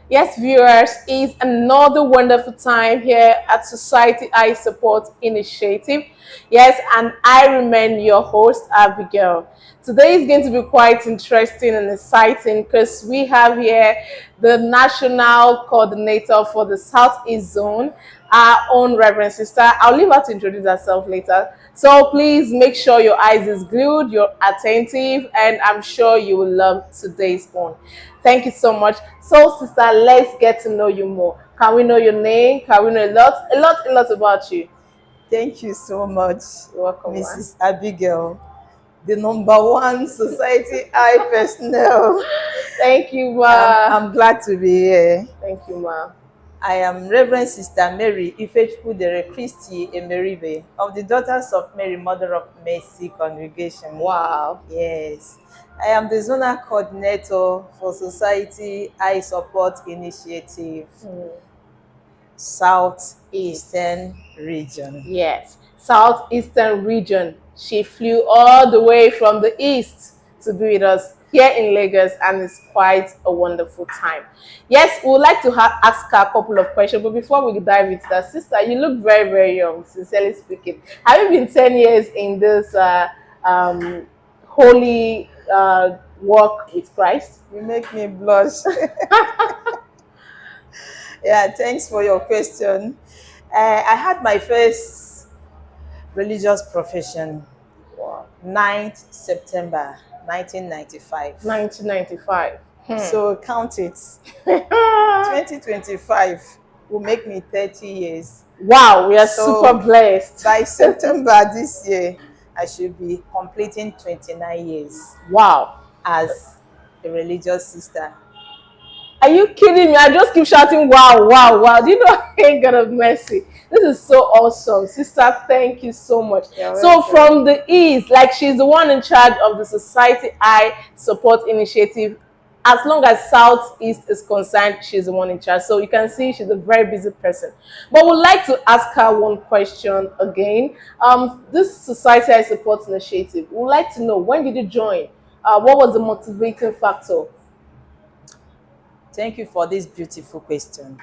Yes, viewers, it's another wonderful time here at Society I Support Initiative. Yes, and I remain your host, Abigail. Today is going to be quite interesting and exciting because we have here the National Coordinator for the Southeast Zone, our own Reverend Sister. I'll leave her to introduce herself later. So please make sure your eyes is glued, you're attentive, and I'm sure you will love today's one. Thank you so much. So, sister, let's get to know you more. Can we know your name? Can we know a lot about you? Thank you so much, You're welcome, man. Mrs. Abigail, the #1 Society I personnel. Thank you, ma. I'm glad to be here. Thank you, ma. I am Reverend Sister Mary Ify Christi Emeribe of the Daughters of Mary, Mother of Mercy congregation. Wow. Yes. I am the Zonal Coordinator for Society I Support Initiative, Southeastern region. Yes, Southeastern region. She flew all the way from the east to be with us here in Lagos, and it's quite a wonderful time. Yes, we would like to ask her a couple of questions, but before we dive into that, sister, you look very, very young, sincerely speaking. Have you been 10 years in this holy walk with Christ? You make me blush. Yeah, thanks for your question. I had my first religious profession 9th September 1995. 1995. So count it. 2025 will make me 30 years. Wow, we are super blessed. By September this year, I should be completing 29 years. Wow. As a religious sister. Are you kidding me? I just keep shouting, wow, wow, wow. Do you know, thank God of mercy. This is so awesome. Sister, thank you so much. So from the east, like she's the one in charge of the Society I Support Initiative. As long as Southeast is concerned, she's the one in charge. So you can see she's a very busy person. But we'd like to ask her one question again. This Society I Support Initiative, we'd like to know, when did you join? What was the motivating factor? Thank you for this beautiful question,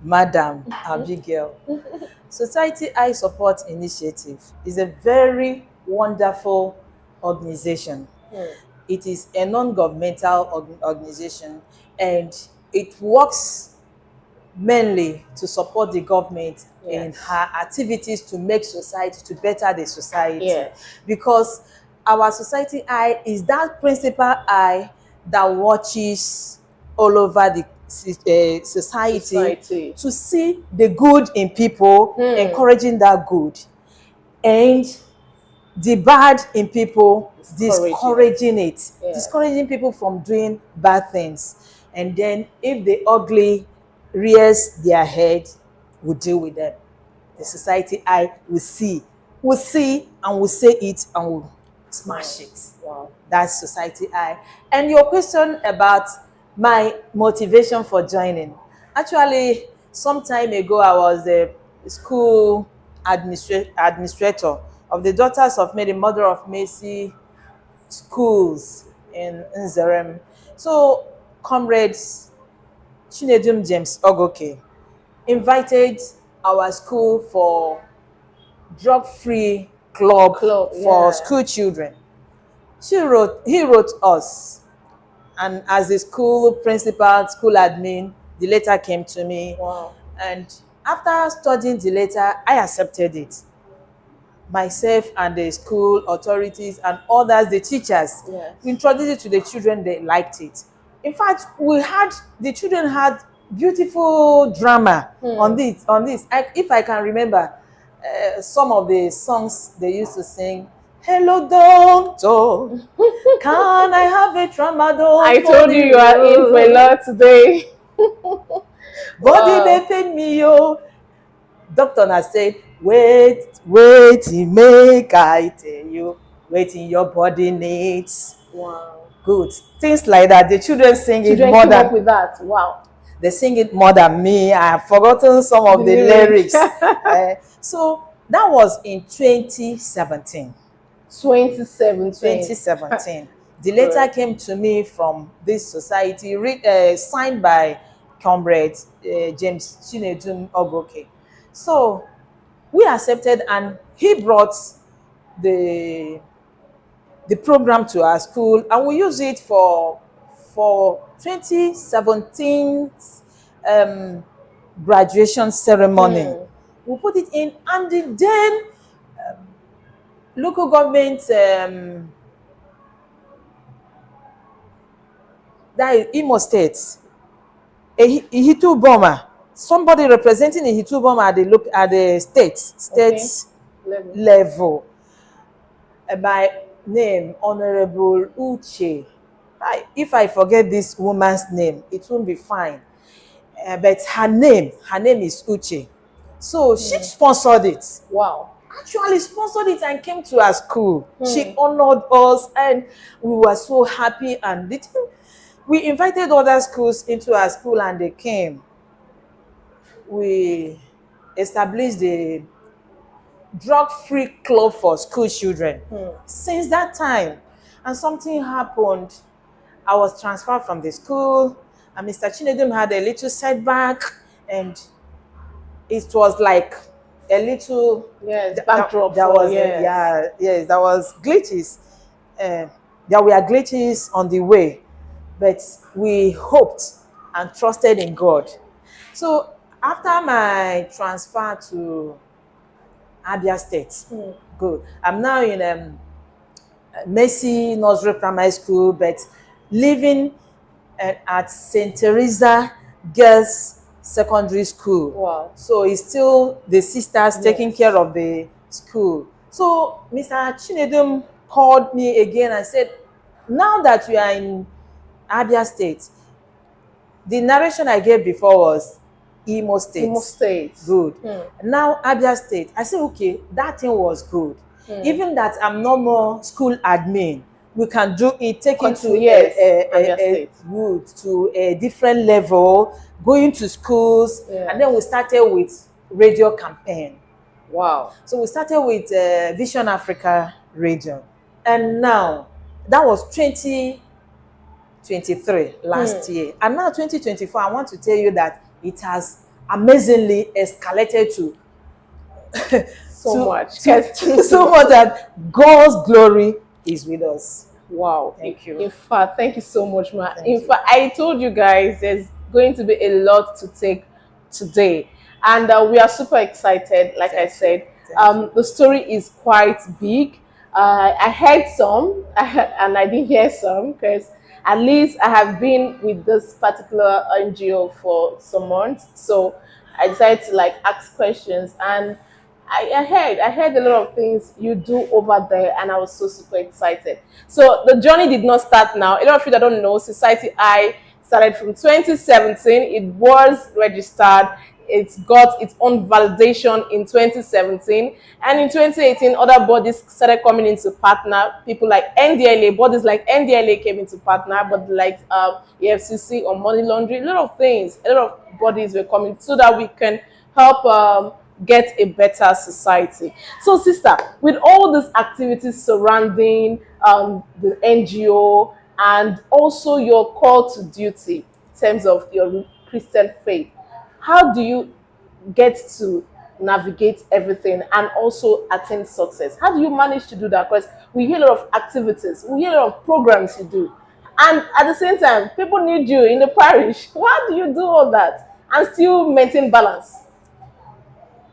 Madam Abigail. Society I Support Initiative is a very wonderful organization. It is a non-governmental organization, and it works mainly to support the government in her activities to make society, to better the society. Because our Society Eye is that principal eye that watches all over the society to see the good in people, encouraging that good, and the bad in people, discouraging it, discouraging people from doing bad things. And then if the ugly rears their head, we'll deal with them. The Society Eye will see and will say it and will smash it. Wow. That's Society Eye. And your question about my motivation for joining. Actually, some time ago, I was a school administrator of the Daughters of Mary, Mother of Mercy schools in Nzerem. So, comrades Chinedum James Ogoke invited our school for drug-free club for school children. He wrote us. And as a school principal, school admin, the letter came to me. Wow. And after studying the letter, I accepted it. Myself and the school authorities and others, the teachers, we introduced it to the children. They liked it. In fact, the children had beautiful drama on this. If I can remember, some of the songs they used to sing. Hello, doctor. Can I have a tramadol? I told you you are in for a lot today. Body they pain me, yo. Doctor has said, wait, make I tell you, waiting your body needs. Wow. Good. Things like that. The children sing it more than with that. Wow. They sing it more than me. I have forgotten some of the lyrics. So that was in 2017. 2017. The letter came to me from this society, signed by comrade James Chinedum Ogoke. So we accepted, and he brought the program to our school, and we use it for 2017 graduation ceremony. We put it in, and then local government, that is Imo State, Ihitu Boma, somebody representing Ihitu Boma at the state level, by name Honorable Uche. If I forget this woman's name, it won't be fine. But her name is Uche. So she sponsored it. Wow. Actually sponsored it and came to our school. She honored us, and we were so happy. And we invited other schools into our school, and they came. We established the drug-free club for school children. Since that time, and something happened. I was transferred from the school, and Mr. Chinedum had a little setback, and it was like a little backdrop. There was glitches. There were glitches on the way, but we hoped and trusted in God. So after my transfer to Abia State, good. I'm now in Mercy Nursery Primary School, but living at St. Teresa Girls Secondary School. Wow. So it's still the sisters taking care of the school. So Mr. Chinedum called me again and said, now that we are in Abia State, the narration I gave before was Imo State. Imo State. Good. Now Abia State. I said, okay, that thing was good. Even that I'm no more school admin, we can do it, take it to a different level, going to schools, and then we started with radio campaign. Wow. So we started with Vision Africa Radio, and now that was 2023 last year, and now 2024. I want to tell you that it has amazingly escalated to so much that God's glory is with us. Wow. Thank you. In fact, thank you so much, ma. In fact, I told you guys there's going to be a lot to take today, and we are super excited. Like I said, the story is quite big. I heard some and I didn't hear some, because at least I have been with this particular NGO for some months, so I decided to ask questions, and I heard a lot of things you do over there, and I was so super excited. So the journey did not start now. A lot of you that don't know, Society I started from 2017. It was registered. It got its own validation in 2017, and in 2018, other bodies started coming into partner. People like NDLA, bodies like NDLA came into partner, but like EFCC on money laundering, a lot of things, a lot of bodies were coming so that we can help get a better society. So sister, with all these activities surrounding the NGO, and also your call to duty in terms of your Christian faith, how do you get to navigate everything and also attain success? How do you manage to do that? Because we hear a lot of activities, we hear a lot of programs you do, and at the same time people need you in the parish. How do you do all that and still maintain balance?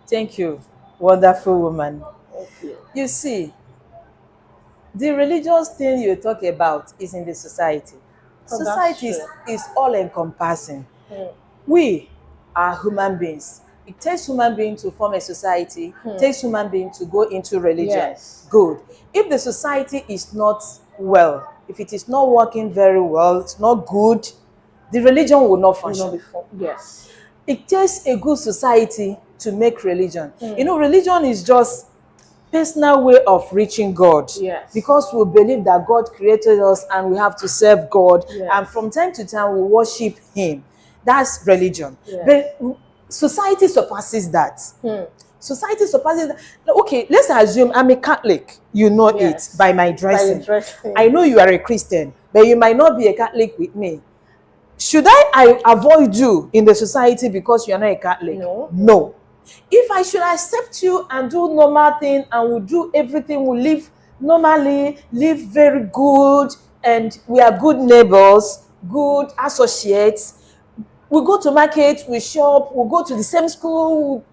Thank you, wonderful woman. Thank you. You see, the religious thing you talk about is in the society. Society is all encompassing. We are human beings. It takes human beings to form a society. It takes human beings to go into religion. Yes. Good. If the society is not well, if it is not working very well, it's not good, the religion will not function. Yes. It takes a good society to make religion. You know, religion is just personal way of reaching God. Yes. Because we believe that God created us and we have to serve God. Yes. And from time to time we worship Him. That's religion. Yes. But society surpasses that. Society surpasses that. Okay, let's assume I'm a Catholic. You know it by my dressing. By dressing. I know you are a Christian, but you might not be a Catholic with me. Should I avoid you in the society because you're not a Catholic? No. If I should accept you and do normal thing, and we do everything, we live normally, live very good, and we are good neighbors, good associates, we go to market, we shop, we go to the same school.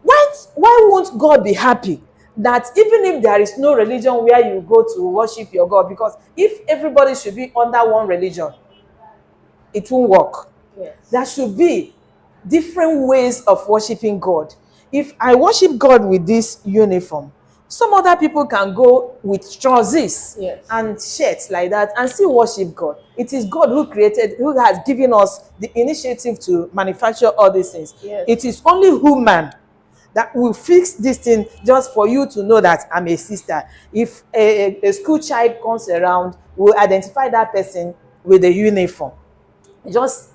Why won't God be happy that even if there is no religion where you go to worship your God? Because if everybody should be under one religion, it won't work. Yes. There should be different ways of worshiping God. If I worship God with this uniform, some other people can go with trousers and shirts like that and still worship God. It is God who has given us the initiative to manufacture all these things. Yes. It is only human that will fix this thing just for you to know that I'm a sister. If a school child comes around, we'll identify that person with a uniform. Just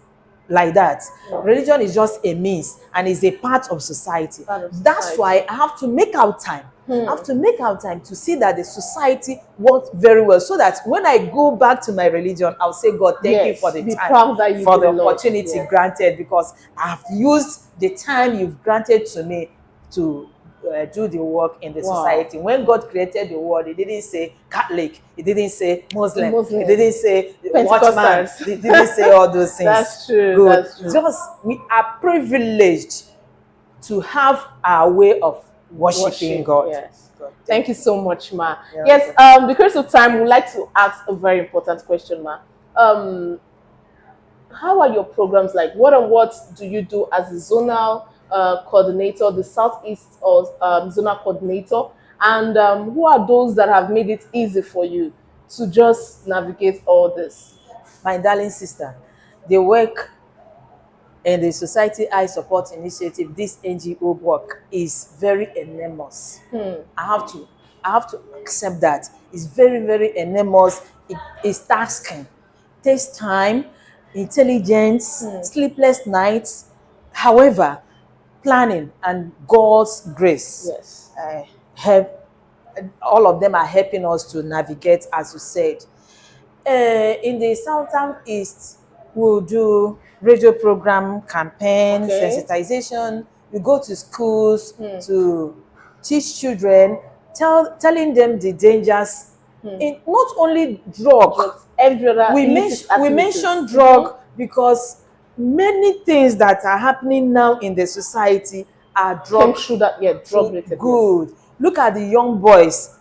like that. Religion is just a means and is a part of society. That's why I have to make out time. I have to make out time to see that the society works very well, so that when I go back to my religion, I'll say, God, thank you for the time, for the opportunity granted, because I have used the time you've granted to me to do the work in the society. When God created the world, He didn't say Catholic, He didn't say Muslim, He didn't say watchman, He didn't say all those things. That's true. Good. That's true. Just we are privileged to have our way of worshiping God. Yes. Thank you so much, Ma. Yes. Because of time, we'd like to ask a very important question, Ma. How are your programs like? What and what do you do as a zonal coordinator, the Southeast Zonal coordinator, and who are those that have made it easy for you to just navigate all this? My darling sister, the work in the Society I Support Initiative, this NGO work, is very enormous. I have to accept that. It's very, very enormous. It's tasking. It takes time, intelligence, sleepless nights. However, planning and God's grace help. All of them are helping us to navigate, as you said. In the Southeast, we'll do radio program, campaign, sensitization. We go to schools to teach children, telling them the dangers in not only drug. We mention drug because many things that are happening now in the society are drug. Drug related. Good. Look at the young boys.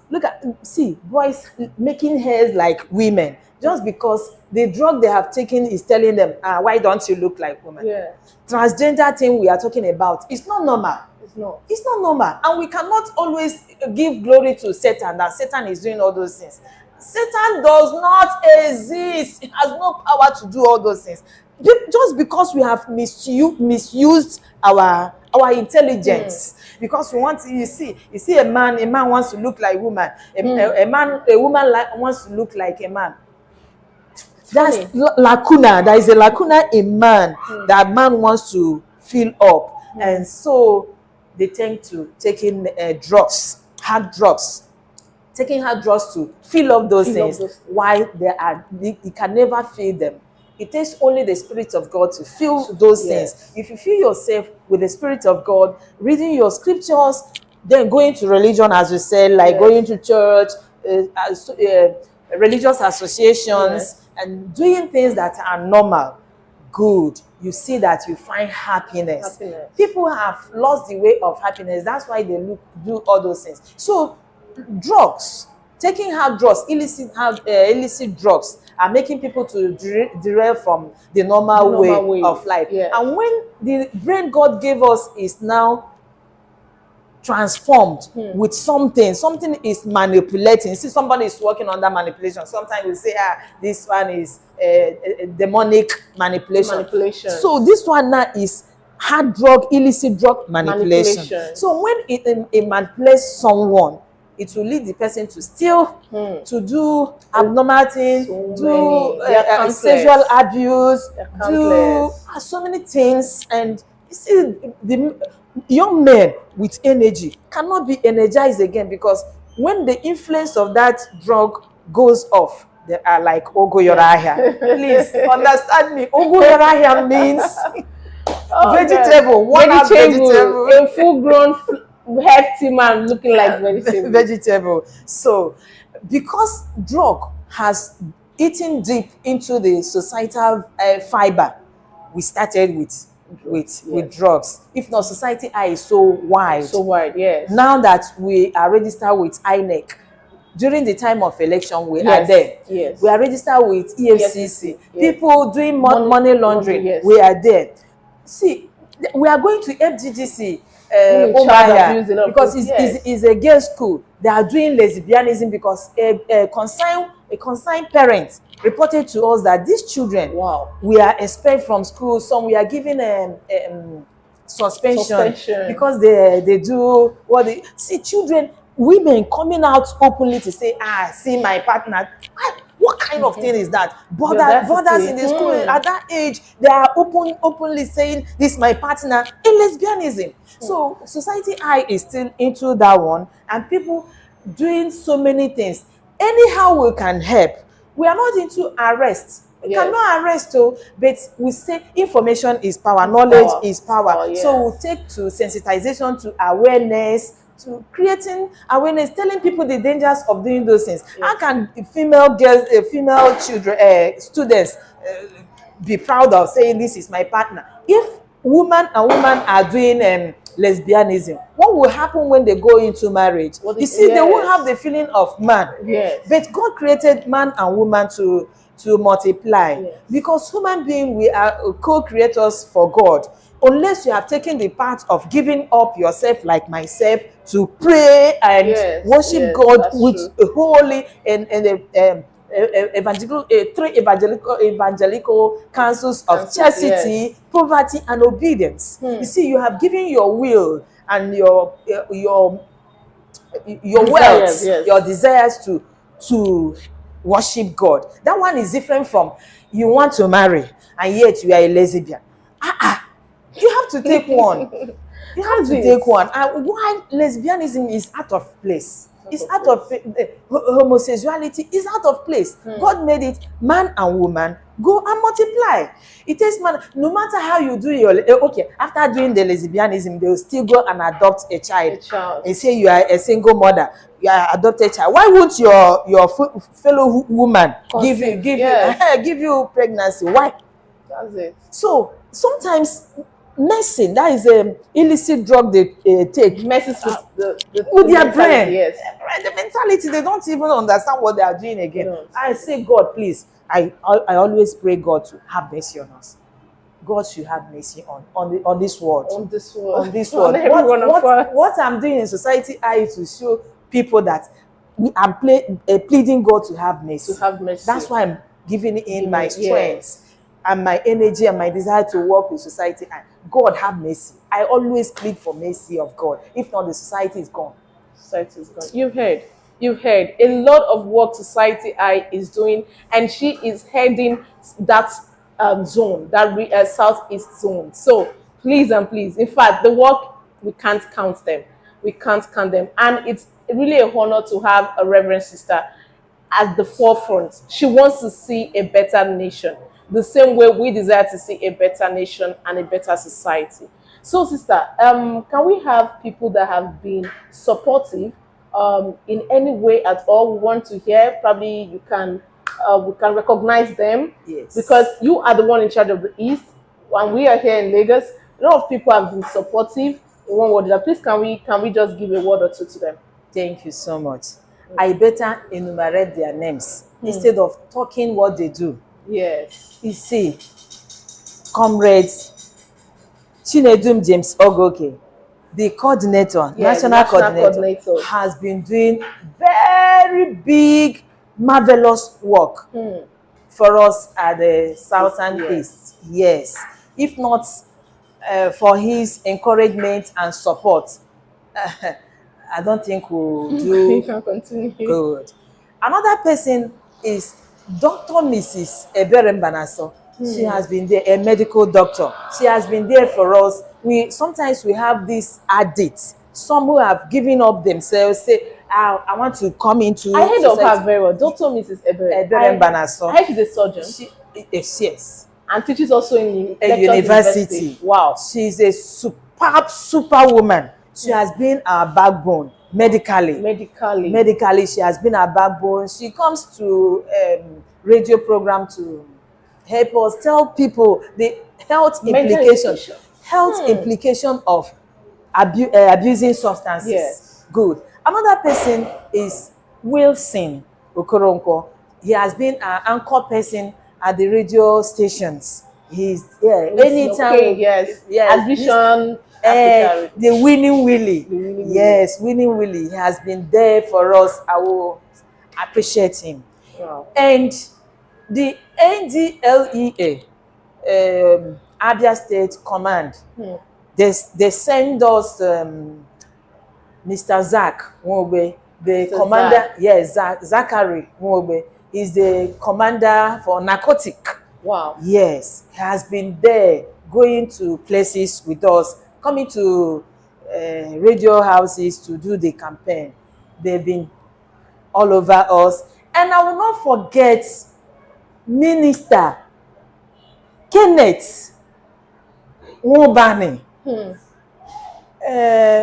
See boys making hair like women just because the drug they have taken is telling them, why don't you look like women? Transgender thing we are talking about, it's not normal. It's not normal, and we cannot always give glory to Satan, that Satan is doing all those things. Satan does not exist. He has no power to do all those things. Just because we have misused our intelligence, because we want to, you see a man wants to look like woman, a woman wants to look like a man. That's lacuna. There is a lacuna in man that man wants to fill up, and so they tend to taking drugs, hard drugs. Taking hard drugs to fill up those things. Why you can never fill them. It takes only the Spirit of God to fill those things. If you fill yourself with the Spirit of God, reading your scriptures, then going to religion, as we said, like going to church, religious associations, and doing things that are normal, good, you see that you find happiness. People have lost the way of happiness. That's why they do all those things. So drugs, taking hard drugs, illicit drugs, are making people to derail from the normal way of life. And when the brain God gave us is now transformed with something is manipulating. See, somebody is working under manipulation. Sometimes we say, this one is a demonic manipulation. So this one now is hard drug, illicit drug manipulation. So when it manipulates someone, it will lead the person to steal, to do abnormal things, do sexual abuse, do so many things. And you see, the young men with energy cannot be energized again, because when the influence of that drug goes off, they are like Ogoyorahia. Please understand me. Ogoyorahia means vegetable. One vegetable. A full-grown, hefty man looking like vegetable. Vegetable. So, because drug has eaten deep into the societal fiber, we started with drugs. If not, society eye is so wide. So wide, yes. Now that we are registered with INEC, during the time of election, we are there. Yes. We are registered with EFCC. Yes. People doing money laundering, yes. we are there. See, we are going to FGGC because it's a girls' school. They are doing lesbianism because a concerned parent reported to us that these children, we are expelled from school. Some we are given suspension because they do what they see. Children, women coming out openly to say, see my partner. What kind of thing is that? Brothers in the school at that age, they are openly saying, this is my partner in lesbianism. So society eye is still into that one, and people doing so many things. Anyhow we can help. We are not into arrest. We cannot arrest, but we say information is power, knowledge is power. So we take to sensitization, to awareness, to creating awareness, telling people the dangers of doing those things. How can female girls, female children, students be proud of saying this is my partner? If woman and woman are doing lesbianism, what will happen when they go into marriage? You see, they won't have the feeling of man. But God created man and woman to multiply. Because human beings, we are co-creators for God. Unless you have taken the part of giving up yourself, like myself, to pray and worship God with holy and three evangelical counsels of chastity, poverty, and obedience. You see, you have given your will and your wealth, your desires to worship God. That one is different from you want to marry and yet you are a lesbian. You have to take one. You have to take one. Why lesbianism is out of place? It's out of homosexuality is out of place. God made it man and woman. Go and multiply. It takes man. No matter how you do your after doing the lesbianism, they will still go and adopt a child. And say you are a single mother. You are adopted child. Why won't your fellow woman give you pregnancy? Why? That's it. So sometimes medicine, that is illicit drug they take, messes with their brain. The mentality, they don't even understand what they are doing again. I say, God, please, I always pray God to have mercy on us. God should have mercy on this world. On this world. What I'm doing in society is to show people that I'm pleading God to have mercy. That's why I'm giving in my strength and my energy and my desire to work with society. And God have mercy. I always plead for mercy of God. If not, the society is gone. Society is gone. You've heard a lot of work Society Eye is doing, and she is heading that zone, that Southeast Zone. So please and please, in fact, the work, we can't count them. We can't count them. And it's really a honor to have a Reverend Sister at the forefront. She wants to see a better nation, the same way we desire to see a better nation and a better society. So, sister, can we have people that have been supportive in any way at all? We want to hear. Probably you can, we can recognize them. Yes. Because you are the one in charge of the East, and we are here in Lagos. A lot of people have been supportive. In one word, please, can we just give a word or two to them? Thank you so much. I better enumerate their names instead of talking what they do. Yes. You see, comrades Chinedum James Ogoke, the coordinator, national coordinator, has been doing very big, marvelous work for us at the Southern East. Yes. If not for his encouragement and support, I don't think we'll do good. Another person is Dr. Mrs. Ebere Mbanaso. She has been there, a medical doctor. She has been there for us. Sometimes we have these addicts, some who have given up themselves, say, I want to come into I heard of society. her very well. Dr. Mrs. Ebere. Banaso. I heard she's a surgeon. Yes. And teaches also in a university. Wow. She's a super woman. She has been our backbone medically. Medically, she has been our backbone. She comes to radio program to help us tell people the health implication of abusing substances. Yes. Good. Another person is Wilson Okoronko. He has been an anchor person at the radio stations. He's anytime. Okay, yes. Admission. The Winning Willie. Yes, Winning Willie. He has been there for us. I will appreciate him. Wow. And the NDLEA, Abia State Command, they send us Mr. Zach Nwobe, the commander. Zach. Yes, Zachary Nwobe is the commander for narcotic. Wow. Yes, he has been there, going to places with us, coming to radio houses to do the campaign. They've been all over us. And I will not forget Minister Kenneth Nwobani.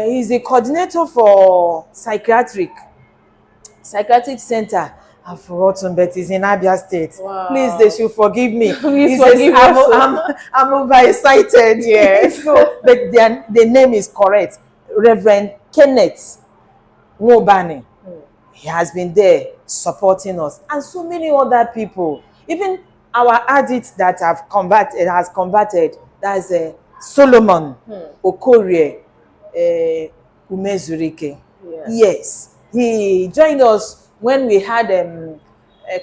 He's the coordinator for psychiatric center. I've forgotten, but he's in Abia State. Wow. Please, they should forgive me. Please forgive us. I'm overexcited. Yes. So, but the name is correct. Reverend Kenneth Nwobani. He has been there supporting us, and so many other people. Even our addict that has converted. That's Solomon Okorie Umezurike. Yeah. Yes, he joined us when we had a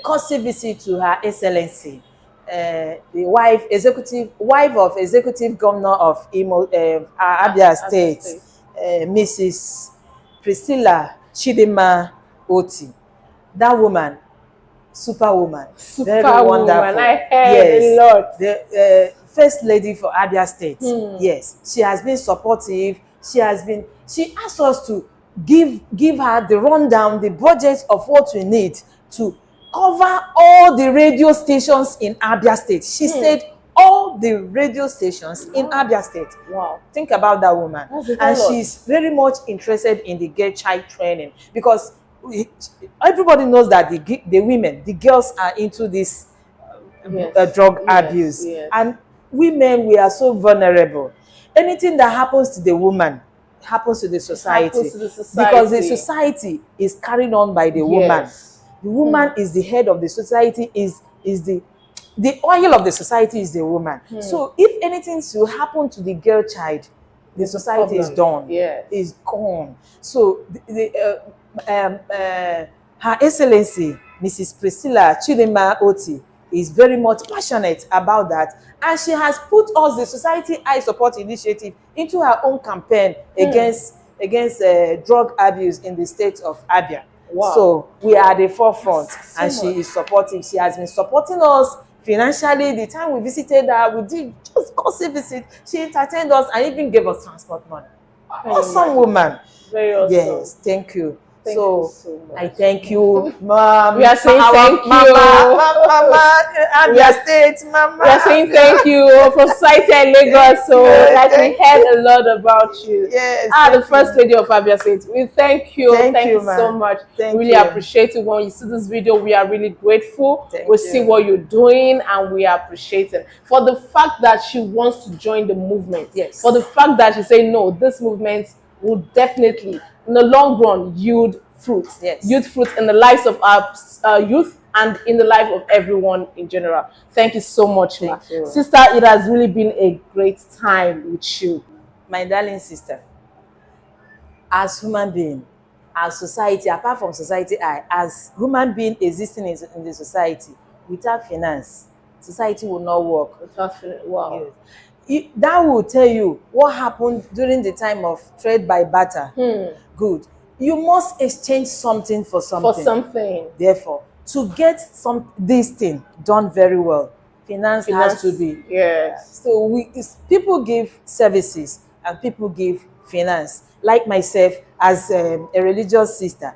courtesy visit to Her Excellency, the wife of Executive Governor of Abia State, Mrs. Priscilla Chidima Oti. That woman, superwoman, very wonderful. I heard a lot. The First Lady for Abia State. Yes, she has been supportive. She asked us to give her the rundown, the budget of what we need to cover all the radio stations in Abia State. She said all the radio stations in Abia State. Wow. Think about that woman. And she's very much interested in the girl child training, because everybody knows that the girls are into this drug abuse. Yes. And women, we are so vulnerable. Anything that happens to the woman happens to the society, because the society is carried on by the woman. The woman is the head of the society, is the oil of the society is the woman. So if anything should happen to the girl child, the society is done. Is gone. So Her Excellency Mrs. Priscilla Chidima Oti is very much passionate about that, and she has put us, the Society Eye Support Initiative, into her own campaign against drug abuse in the state of Abia. Wow. So we are at the forefront, and she is supportive. She has been supporting us financially. The time we visited her, we did just courtesy visit. She entertained us and even gave us transport money. Awesome woman. Very awesome. Yes, thank you. Thank you so much. I thank you, Mom. We are saying thank you. Mama, Abia State, Mama. We are saying thank you from Society in Lagos. So we heard a lot about you. Yes. The First Lady of Abia State. We thank you. Thank you so much. Really appreciate it. When you see this video, we are really grateful. We see what you're doing, and we appreciate it. For the fact that she wants to join the movement. Yes. For the fact that she say no, this movement will definitely, in the long run, yield fruit. Yes. Yield fruit in the lives of our youth and in the life of everyone in general. Thank you so much, Thank you. Sister. It has really been a great time with you. My darling sister, as human being, as society, apart from society, as human being existing in the society, without finance, society will not work. Without finance, wow. Yes. That will tell you what happened during the time of trade by barter. Good. You must exchange something for something. Therefore, to get this thing done very well, finance has to be. Yes. So people give services and people give finance. Like myself, as a religious sister,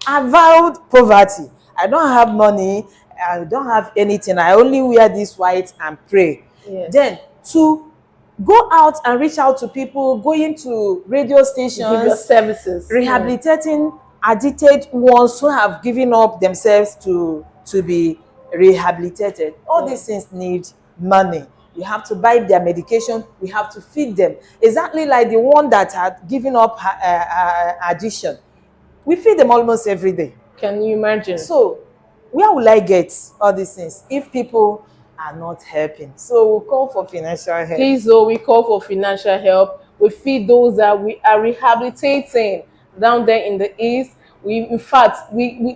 avowed poverty. I don't have money, I don't have anything, I only wear this white and pray. Yes. Then to go out and reach out to people, going to radio stations, give your services, rehabilitating addicted ones who have given up themselves to be rehabilitated. All these things need money. You have to buy their medication, we have to feed them. Exactly like the one that had given up addiction. We feed them almost every day. Can you imagine? So where will I get all these things if people are not helping? So we'll call for financial help. Please, we call for financial help. We feed those that we are rehabilitating down there in the East. In fact,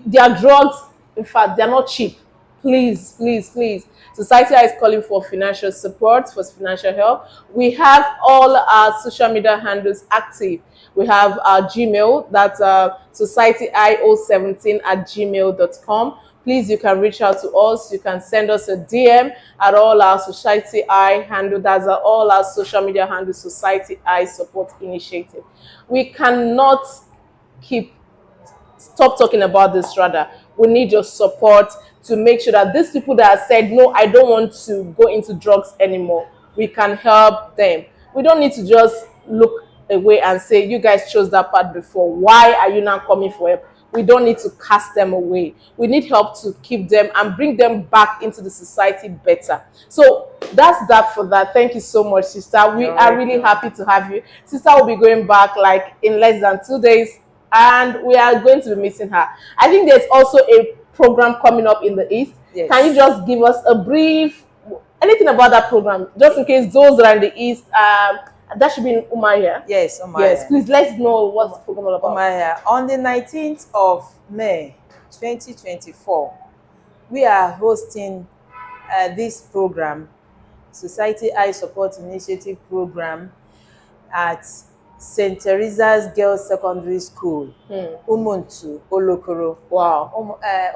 their drugs, in fact, they're not cheap. Please, please, please. Society is calling for financial support, for financial help. We have all our social media handles active. We have our Gmail, that's societyi017@gmail.com. Please, you can reach out to us. You can send us a DM at all our Society I handle. That's all our social media handles, Society I Support Initiative. We cannot stop talking about this, rather. We need your support to make sure that these people that have said, no, I don't want to go into drugs anymore, we can help them. We don't need to just look away and say, you guys chose that path before, why are you now coming for help? We don't need to cast them away. We need help to keep them and bring them back into the society better. So that's that for that. Thank you so much, sister. We are really happy to have you. Sister will be going back like in less than 2 days, and we are going to be missing her. I think there's also a program coming up in the East. Yes. Can you just give us a brief, anything about that program, just in case those that are in the East, that should be in Umuahia. Yes, Umuahia. Yes, please let's know what's the program all about. Umuahia. On the 19th of May 2024, we are hosting this program, Society I Support Initiative program, at St. Teresa's Girls Secondary School, Umuntu, Olokoro, wow,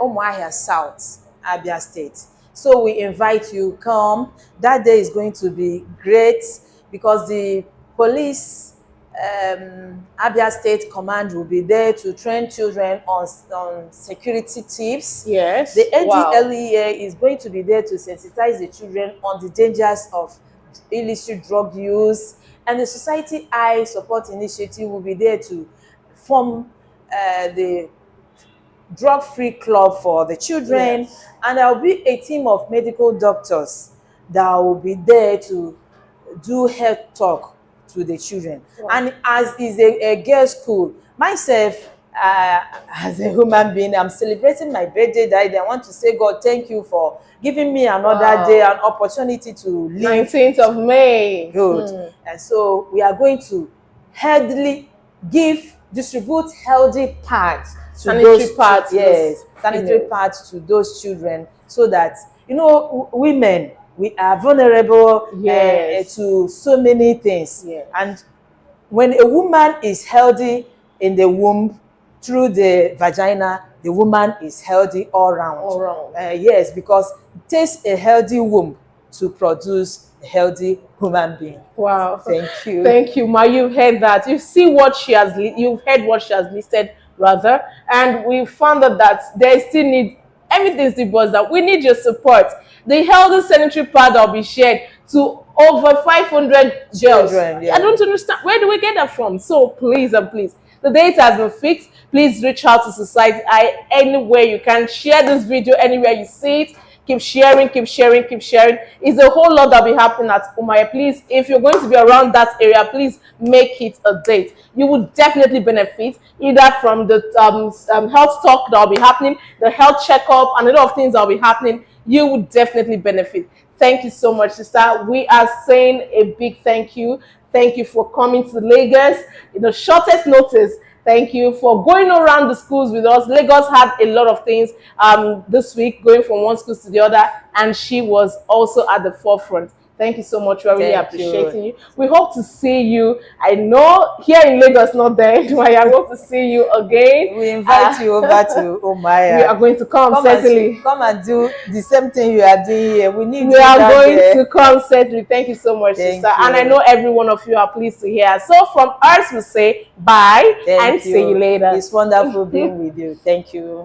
Umuahia South, Abia State. So we invite you, come. That day is going to be great because the police, Abia State Command will be there to train children on security tips. Yes. The NDLEA is going to be there to sensitize the children on the dangers of illicit drug use. And the Society I Support Initiative will be there to form the drug-free club for the children. Yes. And there will be a team of medical doctors that will be there to do health talk to the children. Wow. And as is a girls' school, myself, as a human being, I'm celebrating my birthday that I want to say, God, thank you for giving me another day, an opportunity to live. 19th of May. Good. And so we are going to distribute healthy pads to sanitary pads. Yes, sanitary pads to those children, so that, you know, women, we are vulnerable to so many things. Yes. And when a woman is healthy in the womb, through the vagina, the woman is healthy all round. All round. Yes, because it takes a healthy womb to produce a healthy human being. Wow. Thank you. Thank you, Ma. You've heard that. You've heard what she has listed, rather. And we found out that there still need, everything still boils down. We need your support. The healthy sanitary pad will be shared to over 500 children. Yeah. I don't understand. Where do we get that from? So please and please, the date has been fixed. Please reach out to Society I anywhere you can. Share this video anywhere you see it. Keep sharing, keep sharing, keep sharing. It's a whole lot that'll be happening at Umuahia. Please, if you're going to be around that area, please make it a date. You will definitely benefit either from the health talk that'll be happening, the health checkup, and a lot of things that'll be happening. You will definitely benefit. Thank you so much, sister. We are saying a big thank you. Thank you for coming to Lagos in the shortest notice. Thank you for going around the schools with us. Lagos had a lot of things this week, going from one school to the other, and she was also at the forefront. Thank you so much. We're really Thank appreciating you. We hope to see you. I know here in Lagos, not there. I hope to see you again. We invite you over to Omaya. We are going to come certainly. Come and do the same thing you are doing here. We need. We are going to come certainly. Thank you so much, sister. You. And I know every one of you are pleased to hear. So from us, we say bye and see you later. It's wonderful being with you. Thank you.